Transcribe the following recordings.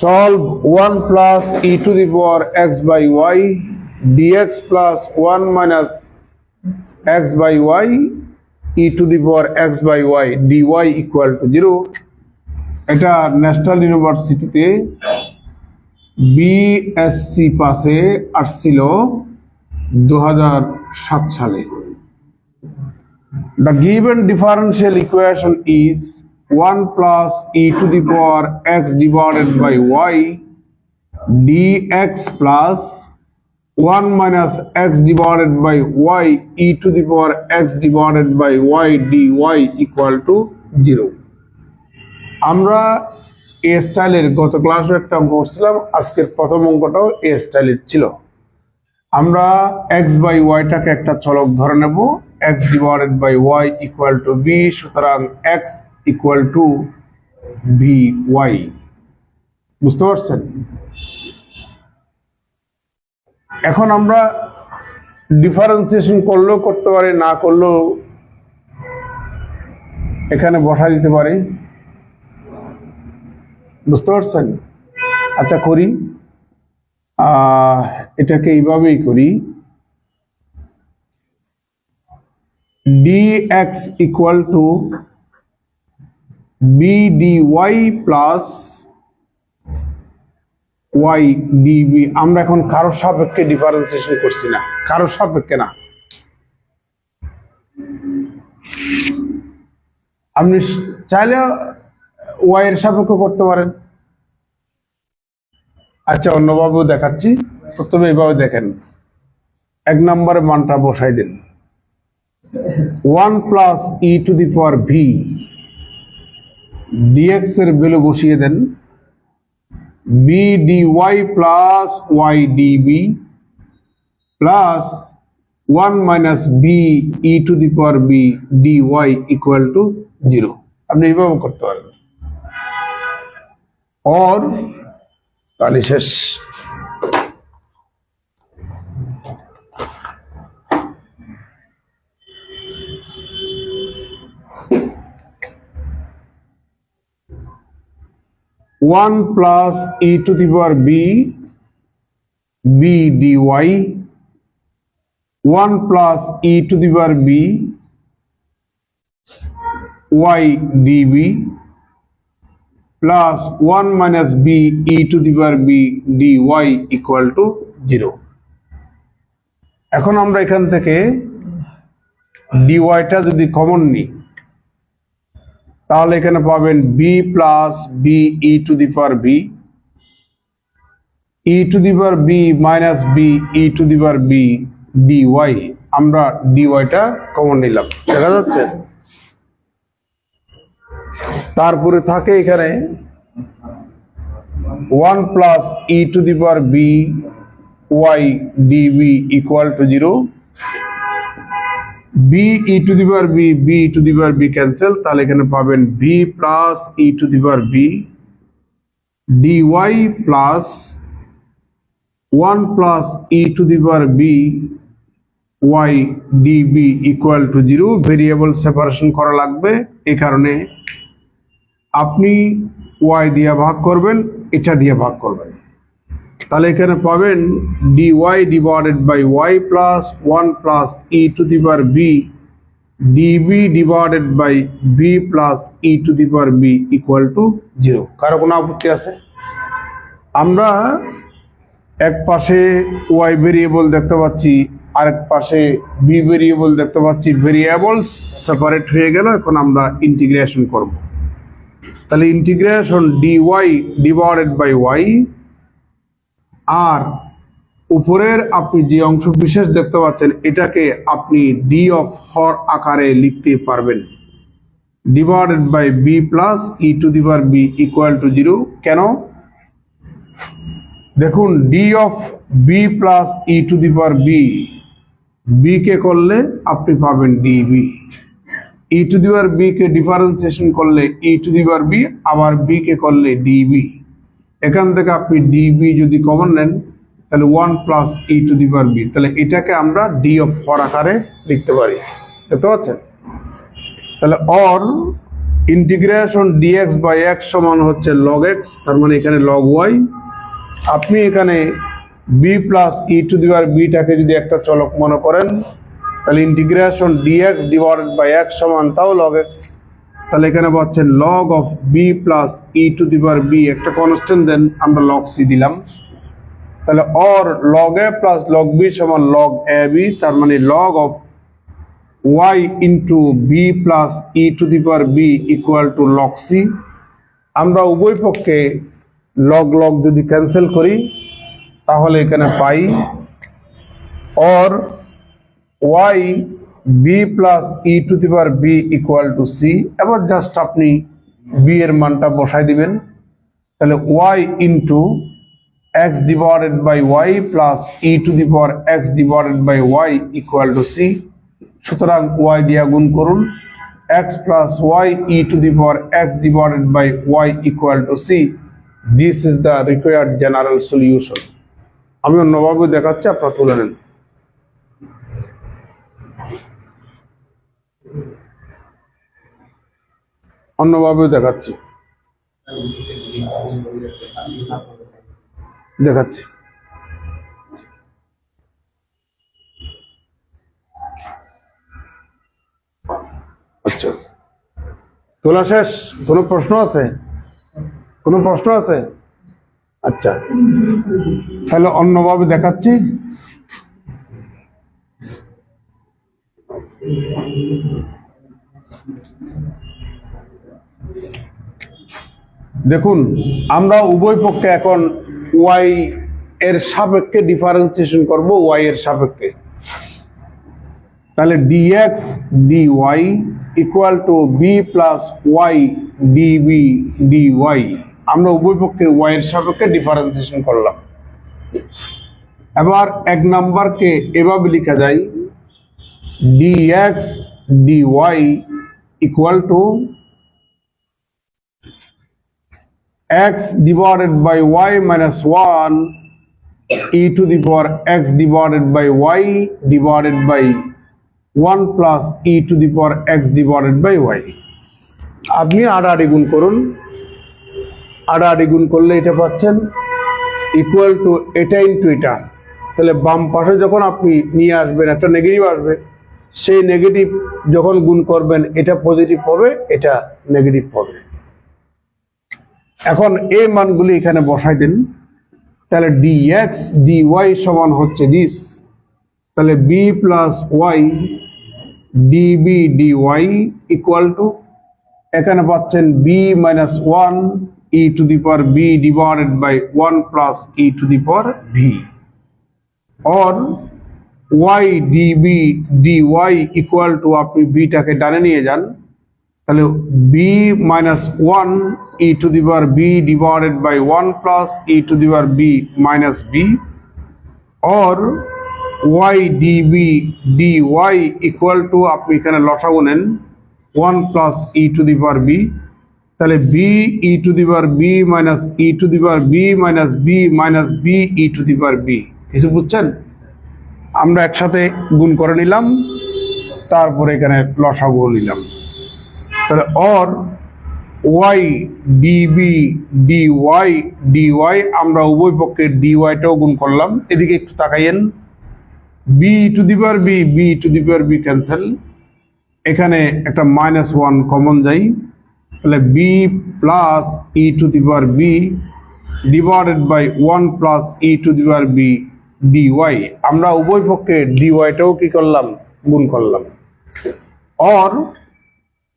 Solve 1 plus e to the power x by y dx plus 1 minus x by y e to the power x by y dy equal to 0. এটা national ইউনিভার্সিটিতে BSc পাসে আসছিল 2007 সালে। The given differential equation is 1 plus e to the power x divided by y dx plus 1 minus x divided by y e to the power x divided by y dy equal to 0. আমরা এ স্টাইলের গত ক্লাসে একটা অঙ্ক করছিলাম, আজকের প্রথম অঙ্কটাও এ স্টাইলের ছিল। আমরা x by y টাকে একটা চলক ধরে নেব, x divided by y equal to b, সুতরাং x equal to by। বুঝতে পারছেন? এখন আমরা ডিফারেন্সিয়েশন করলেও করতে পারি, না করলেও এখানে বসা দিতে পারি। বুঝতে পারছেন? আচ্ছা করি, এটাকে এইভাবেই করি। dx equal to b dy plus y db। আমরা এখন কারোর সাপেক্ষে ডিফারেন্সিয়েশন করছি না, কারোর সাপেক্ষে না। আপনি চাইলে y এর সাপেক্ষে করতে পারেন। আচ্ছা অন্যভাবেও দেখাচ্ছি, প্রথমে এইভাবে দেখেন। 1 নম্বরের মানটা বসাই দেন, 1 plus e to the power v dx এর ভ্যালু বসিয়ে দেন, b dy plus y db plus 1 minus b e to the power b dy equal to 0। আপনি এইভাবে করতে পারেন। और তাহলে শেষ। One plus e to the power b dy, 1 plus e to the power b y db plus 1 minus b e to the power b dy equal to 0। এখন আমরা এখান থেকে dy টা যদি কমন নিই, তাহলে এখানে পাবেন b plus b e to the power b e to the power b minus b e to the power b dy। আমরা dy টা কমন নিলাম, দেখা যাচ্ছে? তারপরে থাকে এখানে 1 plus e to the power b y db equal to 0। b e to the power b e to the power b cancel, তাহলে এখানে পাবেন b plus e to the power b dy plus 1 plus e to the power b y db equal to 0। Variable separation করা লাগবে, এই কারণে আপনি y দিয়ে ভাগ করবেন, এটা দিয়ে ভাগ করবেন। তাহলে এখানে পাবেন dy divided by y plus 1 plus e to the power b db divided by b plus e to the power b equal to 0। কারো কোনো আপত্তি আছে? আমরা এক পাশে y ভেরিয়েবল দেখতে পাচ্ছি, আরেক পাশে b ভেরিয়েবল দেখতে পাচ্ছি। ভেরিয়েবলস সেপারেট হয়ে গেল, এখন আমরা ইন্টিগ্রেশন করব। তাহলে integration dy divided by y, আর উপরের আপনি যে অংশ বিশেষ দেখতে পাচ্ছেন এটাকে আপনি ডি অফ হর আকারে লিখতে পারবেন, divided by b plus e to the power b equal to 0। কেন? দেখুন, d of b plus e to the power b কে করলে আপনি পাবেন db, e to the power b কে ডিফারেন্সিয়েশন করলে e to the power b, আবার b কে করলে ডিবি। এখান থেকে আপনি ডিবি যদি কমন নেন তাহলে 1 plus e to the power b, তাহলে এটাকে আমরা ডি অফ হর আকারে লিখতে পারি। দেখতে পাচ্ছেন? তাহলে or integration dx by x সমান হচ্ছে লগ এক্স, তার মানে এখানে লগ ওয়াই। আপনি এখানে b plus e to the power বিটাকে যদি একটা চলক মনে করেন, তাহলে integration dx divided by x সমান তাও লগ এক্স। তাহলে এখানে পাচ্ছেন log of b plus e to the power b, একটা কনস্ট্যান্ট দেন আমরা লগ সি দিলাম। তাহলে or log a plus log b সমান লগ এ বি, তার মানে log of y into b plus e to the power b equal two log c. আমরা উভয় পক্ষে লগ লগ যদি ক্যান্সেল করি তাহলে এখানে পাই or y b plus e to the power b equal to c. এবার জাস্ট আপনি বি এর মানটা বসাই দিবেন। তাহলে y into x divided by y plus e to the power x divided by y equal to c. সুতরাং y দিয়া গুণ করুন, x plus y e to the power x divided by y equal to c. This is the required general solution. আমি অন্যভাবে দেখাচ্ছি, আপনারা তুলে নেন। অন্যভাবে দেখাচ্ছি। আচ্ছা, তোলা শেষ? কোনো প্রশ্ন আছে? আচ্ছা, তাহলে অন্যভাবে দেখাচ্ছি। দেখুন, আমরা উভয় পক্ষে এখন ওয়াই এর সাপেক্ষে ডিফারেন্সিয়েশন করব, ওয়াই এর সাপেক্ষে। তাহলে dx dy equal to b plus y DB dy. আমরা উভয় পক্ষে ওয়াই এর সাপেক্ষে ডিফারেন্সিয়েশন করলাম। এবার এক নাম্বারকে এভাবে লেখা যায় dx dy equal to x divided by y minus 1 e to the power x divided by y divided by 1 plus e to the power x divided by y। আপনি আড়াআড়ি গুণ করুন, আড়াআড়ি গুণ করলে এটা পাচ্ছেন ইকুয়াল টু এটা ইন্টু এটা। তাহলে বাম পাশে যখন আপনি নিয়ে আসবেন একটা নেগেটিভ আসবে, সেই নেগেটিভ যখন গুণ করবেন এটা পজিটিভ হবে, এটা নেগেটিভ হবে। এখন এই মানগুলি এখানে বসাই দেন। তাহলে ডিএক্স ডিওয়াই সমান হচ্ছে দিস। তাহলে b plus y DB dy equal to, এখানে পাচ্ছেন b minus one e to the power b divided by one plus e to the power v, or y DB dy equal to, আপনি বিটাকে ডানে নিয়ে যান, তাহলে b minus one e to the power b divided by one plus e to the power b minus b, or y DB dy equal to, আপনি এখানে লসাগু নেন, one plus e to the power b. তাহলে b e to the power b minus e to the power b minus b minus b e to the power b. কিছু বুঝছেন? আমরা একসাথে গুণ করে নিলাম, তারপরে এখানে লসাগু নিলাম। তাহলে or y DB d y d y, আমরা উভয় পক্ষে ডিওয়াইটাও গুণ করলাম। এদিকে একটু তাকাইয়েন, b to the power b b to the power b cancel, এখানে একটা মাইনাস ওয়ান কমন যাই। তাহলে b plus e to the power b divided by one plus e to the power b d y. আমরা উভয় পক্ষে ডিওয়াইটাও কি করলাম? গুণ করলাম। Or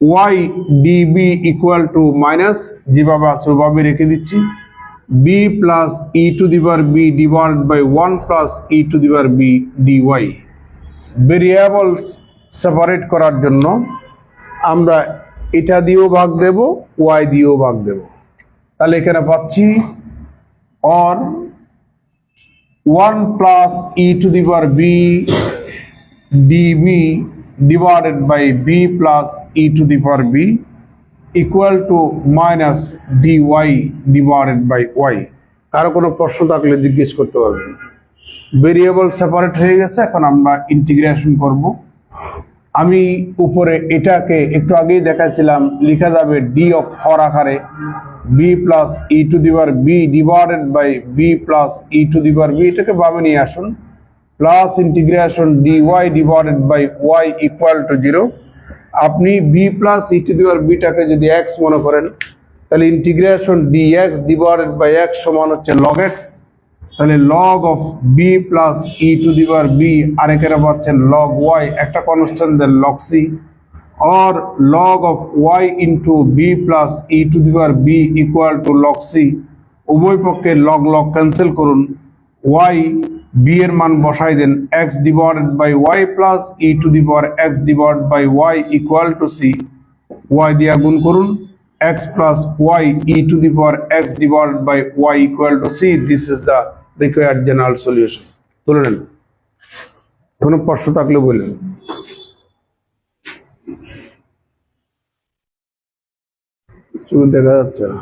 y d b equal to minus, যেভাবে আছে ওভাবে রেখে দিচ্ছি, b plus e to the power b divided by one plus e to the power b dy. Variables separate করার জন্য আমরা এটা দিয়েও ভাগ দেব, ওয়াই দিয়েও ভাগ দেব। তাহলে এখানে পাচ্ছি or one plus e to the power b db divided by b plus e to the power b equal to minus dy divided by y। কারো কোনো প্রশ্ন থাকলে জিজ্ঞেস করতে পারবেন। ভেরিয়েবল সেপারেট হয়ে গেছে, এখন আমরা ইন্টিগ্রেশন করব। আমি উপরে এটাকে একটু আগেই দেখাচ্ছিলাম, লিখা যাবে ডি অফ হর আকারে b plus e to the power b divided by b plus e to the power b. এটাকে বামে নিয়ে আসুন, plus integration d y divided by y equal to 0। আপনি b plus e to the power বিটাকে যদি x মনে করেন, তাহলে integration d x divided by x সমান হচ্ছে লগ এক্স। তাহলে log of b plus e to the power b, আর এখানে পাচ্ছেন লগ ওয়াই, একটা constant then log c, or log of y into b plus e to the power b equal to log c। উভয় পক্ষে log log cancel করুন, y b এর মান বসাই দেন x divided by y plus e to the power x divided by y equal to c। y দিয়ে গুণ করুন, x plus y e to the power x divided by y equal to c। This is the required general solution। তুলে নেন, কোনো প্রশ্ন থাকলে বললেন। শুধু দেখা যাচ্ছে না,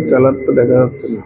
কালারটা দেখা যাচ্ছে না।